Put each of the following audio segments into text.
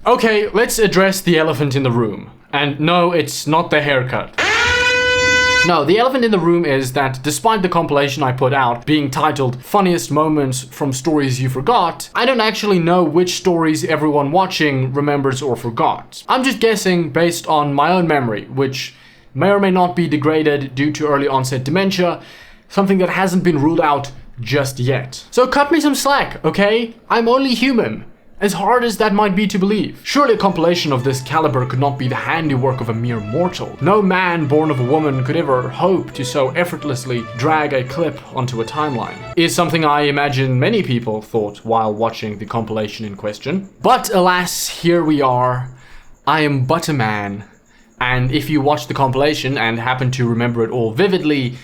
Okay, let's address the elephant in the room. And no, it's not the haircut. No, the elephant in the room is that despite the compilation I put out being titled Funniest Moments from Stories You Forgot, I don't actually know which stories everyone watching remembers or forgot. I'm just guessing based on my own memory, which may or may not be degraded due to early onset dementia, something that hasn't been ruled out just yet. So cut me some slack, okay? I'm only human. As hard as that might be to believe. Surely a compilation of this caliber could not be the handiwork of a mere mortal. No man born of a woman could ever hope to so effortlessly drag a clip onto a timeline. Is something I imagine many people thought while watching the compilation in question. But alas, here we are. I am but a man. And if you watch the compilation and happen to remember it all vividly,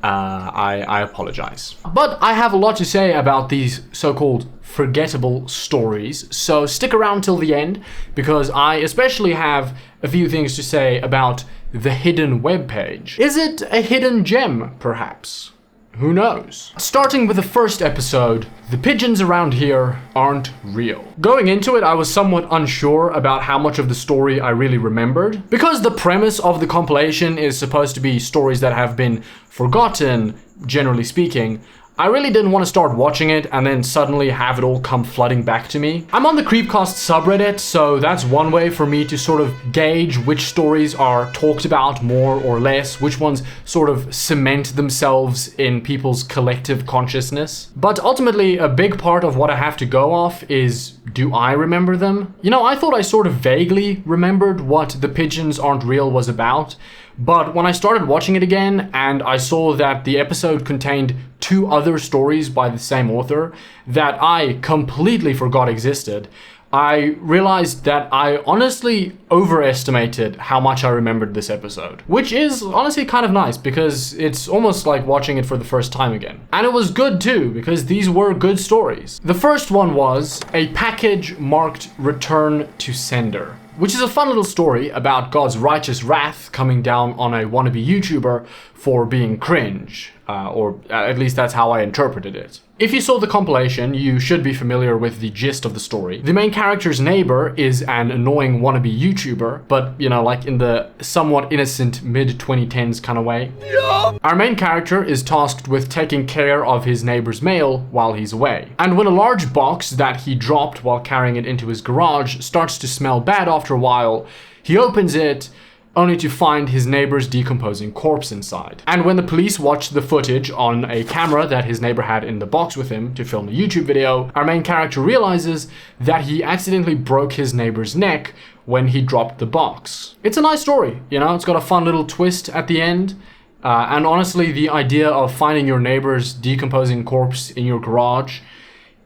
I apologize. But I have a lot to say about these so-called forgettable stories, so stick around till the end, because I especially have a few things to say about the hidden webpage. Is it a hidden gem, perhaps? Who knows? Starting with the first episode, the pigeons around here aren't real. Going into it, I was somewhat unsure about how much of the story I really remembered, because the premise of the compilation is supposed to be stories that have been forgotten, generally speaking. I really didn't want to start watching it and then suddenly have it all come flooding back to me. I'm on the Creepcast subreddit, so that's one way for me to sort of gauge which stories are talked about more or less, which ones sort of cement themselves in people's collective consciousness. But ultimately, a big part of what I have to go off is, do I remember them? You know, I thought I sort of vaguely remembered what The Pigeons Aren't Real was about, but when I started watching it again and I saw that the episode contained 2 other stories by the same author that I completely forgot existed, I realized that I honestly overestimated how much I remembered this episode. Which is honestly kind of nice, because it's almost like watching it for the first time again. And it was good too, because these were good stories. The first one was a package marked Return to Sender, which is a fun little story about God's righteous wrath coming down on a wannabe YouTuber for being cringe. Or at least that's how I interpreted it. If you saw the compilation, you should be familiar with the gist of the story. The main character's neighbor is an annoying wannabe YouTuber, but, you know, like in the somewhat innocent mid-2010s kind of way. Yeah. Our main character is tasked with taking care of his neighbor's mail while he's away. And when a large box that he dropped while carrying it into his garage starts to smell bad after a while, he opens it, only to find his neighbor's decomposing corpse inside. And when the police watch the footage on a camera that his neighbor had in the box with him to film a YouTube video, our main character realizes that he accidentally broke his neighbor's neck when he dropped the box. It's a nice story, you know, it's got a fun little twist at the end. And honestly, the idea of finding your neighbor's decomposing corpse in your garage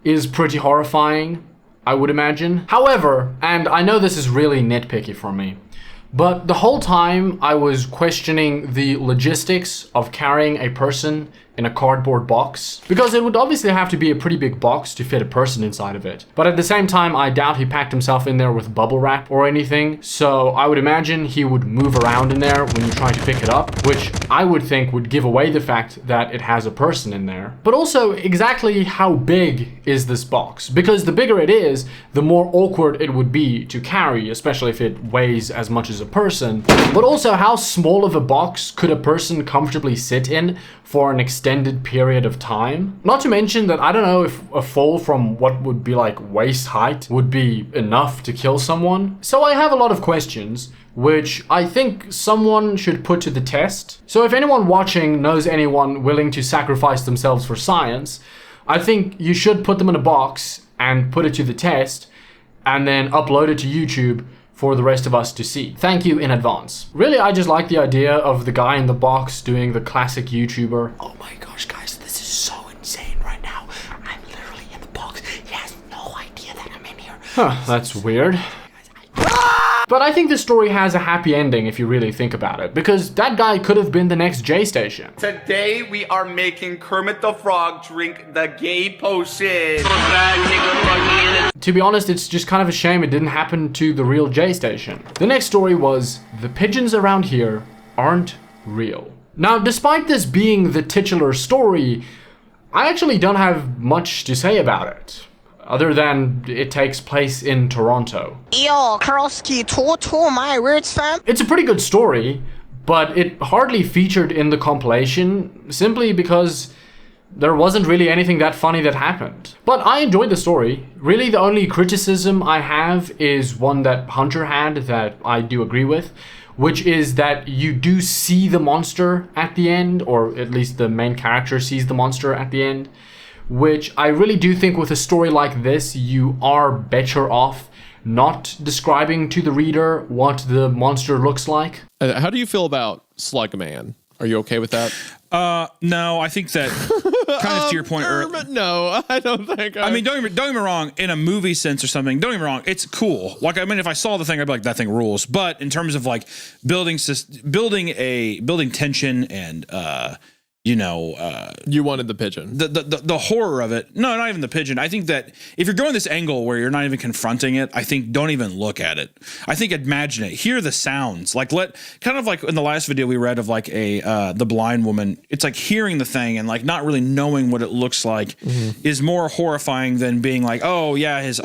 is pretty horrifying, I would imagine. However, and I know this is really nitpicky for me, but the whole time I was questioning the logistics of carrying a person in a cardboard box, because it would obviously have to be a pretty big box to fit a person inside of it. But at the same time, I doubt he packed himself in there with bubble wrap or anything, so I would imagine he would move around in there when you try to pick it up, which I would think would give away the fact that it has a person in there. But also, exactly how big is this box? Because the bigger it is, the more awkward it would be to carry, especially if it weighs as much as a person. But also, how small of a box could a person comfortably sit in for an extended period of time? Not to mention that I don't know if a fall from what would be like waist height would be enough to kill someone. So I have a lot of questions, which I think someone should put to the test. So if anyone watching knows anyone willing to sacrifice themselves for science, I think you should put them in a box and put it to the test, and then upload it to YouTube for the rest of us to see. Thank you in advance. Really, I just like the idea of the guy in the box doing the classic YouTuber. Oh my gosh, guys, this is so insane right now. I'm literally in the box. He has no idea that I'm in here. Huh, that's weird. But I think the story has a happy ending if you really think about it, because that guy could have been the next J Station. Today we are making Kermit the Frog drink the gay potion. To be honest, it's just kind of a shame it didn't happen to the real J Station. The next story was, the pigeons around here aren't real. Now, despite this being the titular story, I actually don't have much to say about it. other than it takes place in Toronto. Yo, Karlsky, to my words, fam. It's a pretty good story, but it hardly featured in the compilation simply because there wasn't really anything that funny that happened. But I enjoyed the story. Really, the only criticism I have is one that Hunter had that I do agree with, which is that you do see the monster at the end, or at least the main character sees the monster at the end, which I really do think with a story like this, you are better off not describing to the reader what the monster looks like. How do you feel about Slugman? Are you okay with that? No, I think that kind of to your point earlier. No, I don't think. I mean, don't get me wrong. In a movie sense or something, don't get me wrong. It's cool. Like, I mean, if I saw the thing, I'd be like, that thing rules. But in terms of like building tension and you wanted the pigeon. The horror of it. No, not even the pigeon. I think that if you're going this angle where you're not even confronting it, I think don't even look at it. I think imagine it. Hear the sounds. Like kind of like in the last video we read of like the blind woman. It's like hearing the thing and like not really knowing what it looks like is more horrifying than being like, oh yeah, his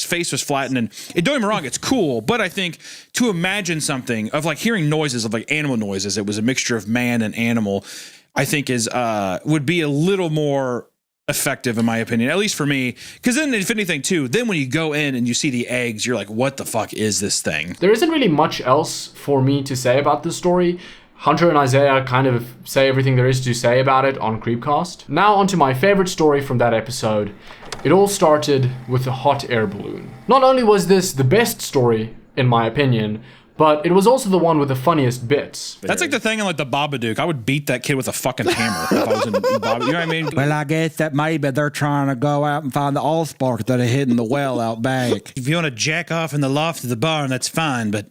face was flattened. And don't get me wrong, it's cool, but I think to imagine something of like hearing noises of like animal noises, it was a mixture of man and animal, I think would be a little more effective in my opinion, at least for me. Because then if anything too, then when you go in and you see the eggs, you're like, what the fuck is this thing? There isn't really much else for me to say about this story. Hunter and Isaiah kind of say everything there is to say about it on Creepcast. Now onto my favorite story from that episode. It all started with a hot air balloon. Not only was this the best story, in my opinion, but it was also the one with the funniest bits. That's like the thing in like the Babadook. I would beat that kid with a fucking hammer if I was in Babadook. You know what I mean? Well, I guess that maybe they're trying to go out and find the allspark that are hid in the well out back. If you want to jack off in the loft of the barn, that's fine, but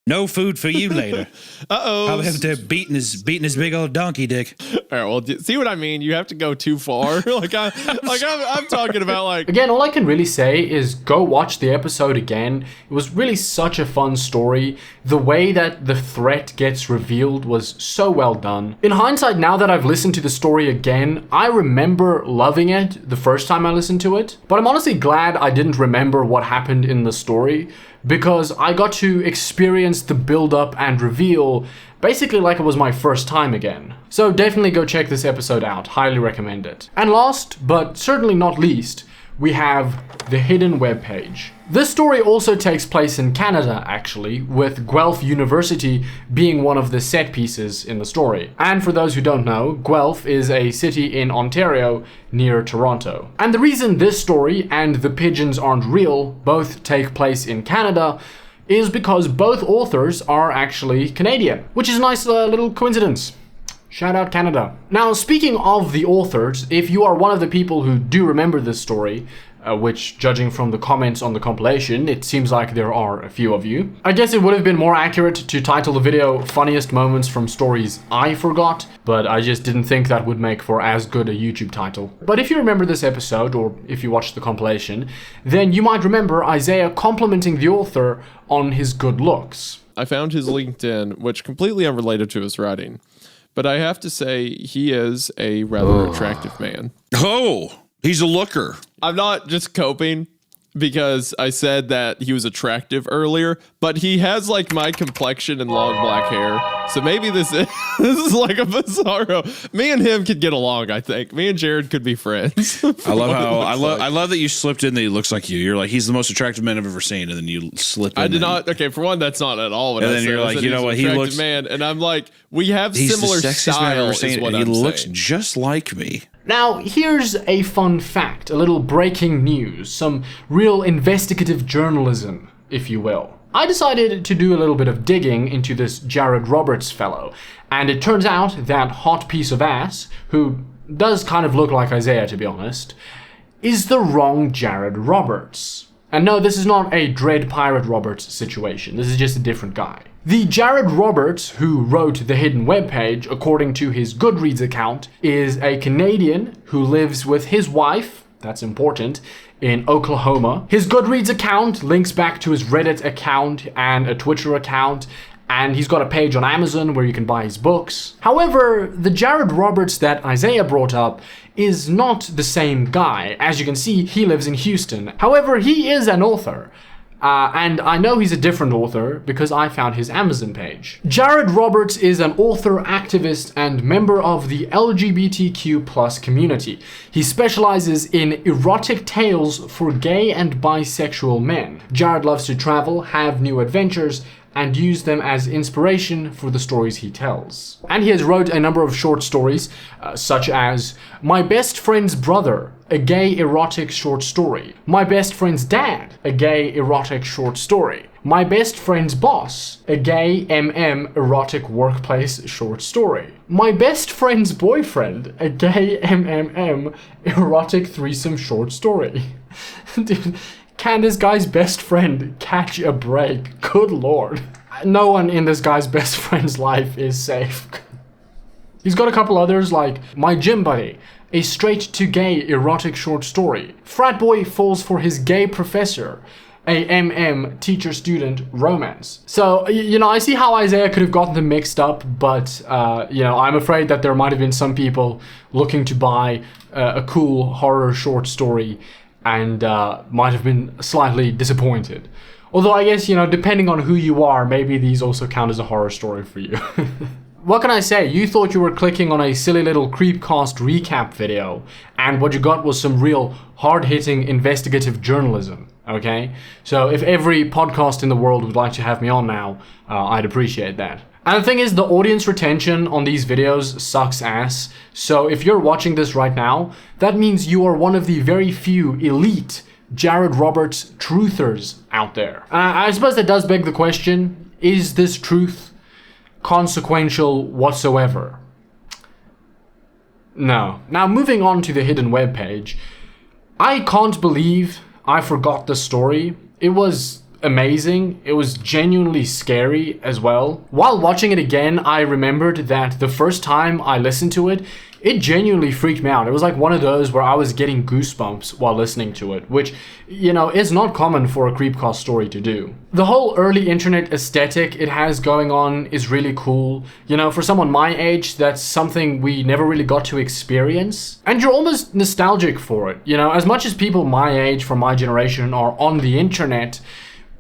no food for you later. Uh-oh. I'll have to beating his big old donkey dick. All right, well, see what I mean? You have to go too far. I'm talking about like... Again, all I can really say is go watch the episode again. It was really such a fun story. The way that the threat gets revealed was so well done. In hindsight, now that I've listened to the story again, I remember loving it the first time I listened to it. But I'm honestly glad I didn't remember what happened in the story, because I got to experience the build-up and reveal basically like it was my first time again. So definitely go check this episode out, highly recommend it. And last, but certainly not least, we have the hidden webpage. This story also takes place in Canada, actually, with Guelph University being one of the set pieces in the story. And for those who don't know, Guelph is a city in Ontario near Toronto. And the reason this story and The Pigeons Aren't Real both take place in Canada is because both authors are actually Canadian, which is a nice little coincidence. Shout out Canada. Now, speaking of the authors, if you are one of the people who do remember this story, which, judging from the comments on the compilation, it seems like there are a few of you, I guess it would have been more accurate to title the video Funniest Moments from Stories I Forgot, but I just didn't think that would make for as good a YouTube title. But if you remember this episode, or if you watched the compilation, then you might remember Isaiah complimenting the author on his good looks. I found his LinkedIn, which completely unrelated to his writing, but I have to say he is a rather attractive man. Oh, he's a looker. I'm not just coping because I said that he was attractive earlier, but he has like my complexion and long black hair. So maybe this is like a bizarro. Me and him could get along, I think. Me and Jared could be friends. I love that you slipped in that he looks like you. You're like, he's the most attractive man I've ever seen, and then you slip in. I did not. Okay, for one, that's not at all what I said. And then you're like, you know what? He looks man, and I'm like, we have similar sexiest man I've ever seen. He looks saying. just like me. Now, here's a fun fact, a little breaking news, some real investigative journalism, if you will. I decided to do a little bit of digging into this Jared Roberts fellow, and it turns out that hot piece of ass, who does kind of look like Isaiah to be honest, is the wrong Jared Roberts. And no, this is not a Dread Pirate Roberts situation, this is just a different guy. The Jared Roberts who wrote the hidden webpage, according to his Goodreads account, is a Canadian who lives with his wife, that's important, in Oklahoma. His Goodreads account links back to his Reddit account and a Twitter account and he's got a page on Amazon where you can buy his books. However, the Jared Roberts that Isaiah brought up is not the same guy. As you can see, he lives in Houston. However, he is an author. And I know he's a different author because I found his Amazon page. Jared Roberts is an author, activist, and member of the LGBTQ+ community. He specializes in erotic tales for gay and bisexual men. Jared loves to travel, have new adventures, and use them as inspiration for the stories he tells. And he has wrote a number of short stories, such as My Best Friend's Brother, a gay erotic short story. My Best Friend's Dad, a gay erotic short story. My Best Friend's Boss, a gay erotic workplace short story. My Best Friend's Boyfriend, a gay erotic threesome short story. Dude, can this guy's best friend catch a break? Good lord. No one in this guy's best friend's life is safe. He's got a couple others like My Gym Buddy, a straight to gay erotic short story. Frat Boy Falls for His Gay Professor, a teacher-student romance. So, I see how Isaiah could have gotten them mixed up, but, I'm afraid that there might have been some people looking to buy a cool horror short story and might have been slightly disappointed. Although I guess, depending on who you are, maybe these also count as a horror story for you. What can I say? You thought you were clicking on a silly little Creepcast recap video, and what you got was some real hard-hitting investigative journalism, okay? So if every podcast in the world would like to have me on now, I'd appreciate that. And the thing is, the audience retention on these videos sucks ass. So if you're watching this right now, that means you are one of the very few elite Jared Roberts truthers out there. I suppose that does beg the question, is this truth consequential whatsoever? No. Now moving on to the hidden web page, I can't believe I forgot the story. It was amazing. It was genuinely scary as well. While watching it again, I remembered that the first time I listened to it, it genuinely freaked me out. It was like one of those where I was getting goosebumps while listening to it, which, is not common for a Creepcast story to do. The whole early internet aesthetic it has going on is really cool. For someone my age, that's something we never really got to experience. And you're almost nostalgic for it. As much as people my age from my generation are on the internet,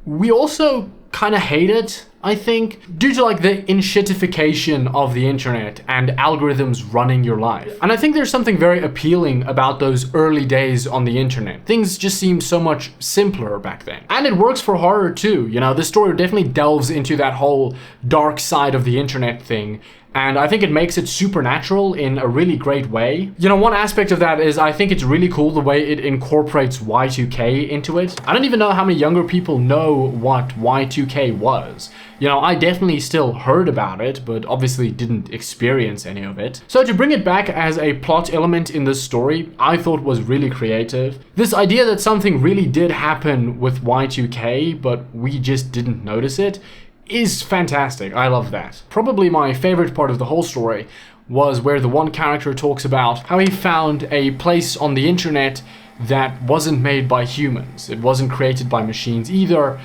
we also kind of hate it, I think, due to like the inshitification of the internet and algorithms running your life. And I think there's something very appealing about those early days on the internet. Things just seemed so much simpler back then. And it works for horror too. This story definitely delves into that whole dark side of the internet thing. And I think it makes it supernatural in a really great way. One aspect of that is I think it's really cool the way it incorporates Y2K into it. I don't even know how many younger people know what Y2K was. I definitely still heard about it, but obviously didn't experience any of it. So to bring it back as a plot element in this story, I thought was really creative. This idea that something really did happen with Y2K, but we just didn't notice it, is fantastic. I love that. Probably my favorite part of the whole story was where the one character talks about how he found a place on the internet that wasn't made by humans. It wasn't created by machines either.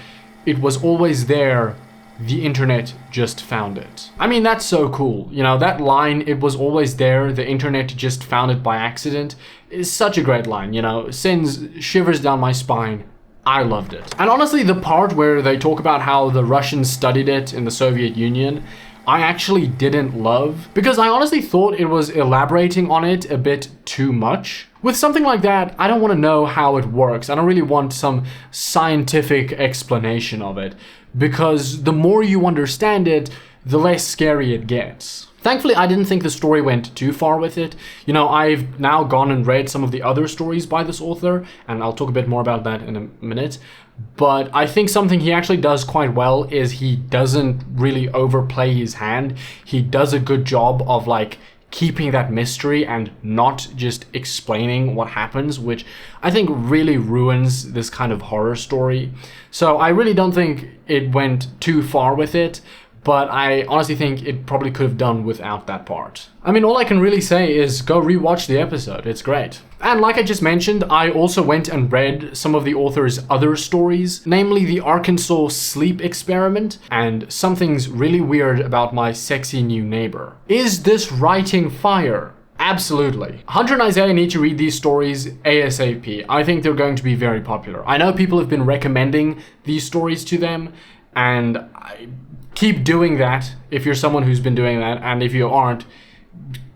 It was always there. The internet just found it. I mean, that's so cool. That line, it was always there, the internet just found it by accident, is such a great line, sends shivers down my spine. I loved it. And honestly, the part where they talk about how the Russians studied it in the Soviet Union, I actually didn't love, because I honestly thought it was elaborating on it a bit too much. With something like that, I don't want to know how it works. I don't really want some scientific explanation of it, because the more you understand it, the less scary it gets. Thankfully, I didn't think the story went too far with it. I've now gone and read some of the other stories by this author, and I'll talk a bit more about that in a minute. But I think something he actually does quite well is he doesn't really overplay his hand. He does a good job of keeping that mystery and not just explaining what happens, which I think really ruins this kind of horror story. So I really don't think it went too far with it. but I honestly think it probably could have done without that part. I mean, all I can really say is go rewatch the episode. It's great. And like I just mentioned, I also went and read some of the author's other stories, namely the Arkansas Sleep Experiment and Something's Really Weird About My Sexy New Neighbor. Is this writing fire? Absolutely. Hunter and Isaiah need to read these stories ASAP. I think they're going to be very popular. I know people have been recommending these stories to them, and I keep doing that if you're someone who's been doing that, and if you aren't,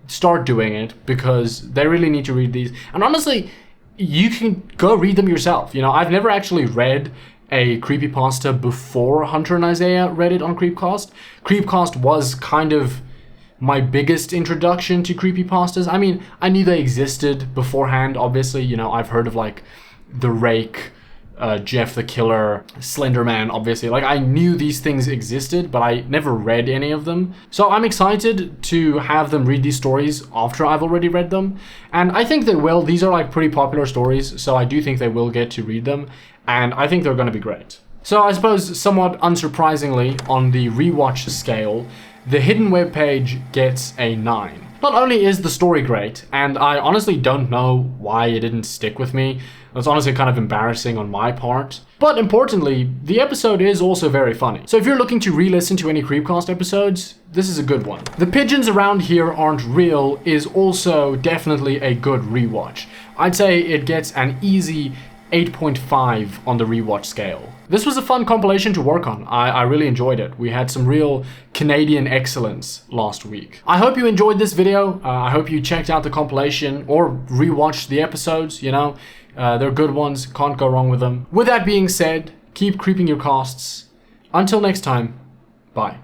start doing it, because they really need to read these. And honestly, you can go read them yourself. You know, I've never actually read a creepypasta before Hunter and Isaiah read it on Creepcast. Creepcast was kind of my biggest introduction to creepypastas. I mean, I knew they existed beforehand, obviously. You know, I've heard of like The Rake, Jeff the Killer, Slenderman, obviously. Like, I knew these things existed, but I never read any of them. So I'm excited to have them read these stories after I've already read them. And I think they will. These are like pretty popular stories, so I do think they will get to read them. And I think they're going to be great. So I suppose, somewhat unsurprisingly, on the rewatch scale, the Hidden Web page gets a 9. Not only is the story great, and I honestly don't know why it didn't stick with me. That's honestly kind of embarrassing on my part. But importantly, the episode is also very funny. So if you're looking to re-listen to any Creepcast episodes, this is a good one. The Pigeons Around Here Aren't Real is also definitely a good rewatch. I'd say it gets an easy 8.5 on the rewatch scale. This was a fun compilation to work on. I really enjoyed it. We had some real Canadian excellence last week. I hope you enjoyed this video. I hope you checked out the compilation or rewatched the episodes, you know. They're good ones, can't go wrong with them. With that being said, keep creeping your casts. Until next time, bye.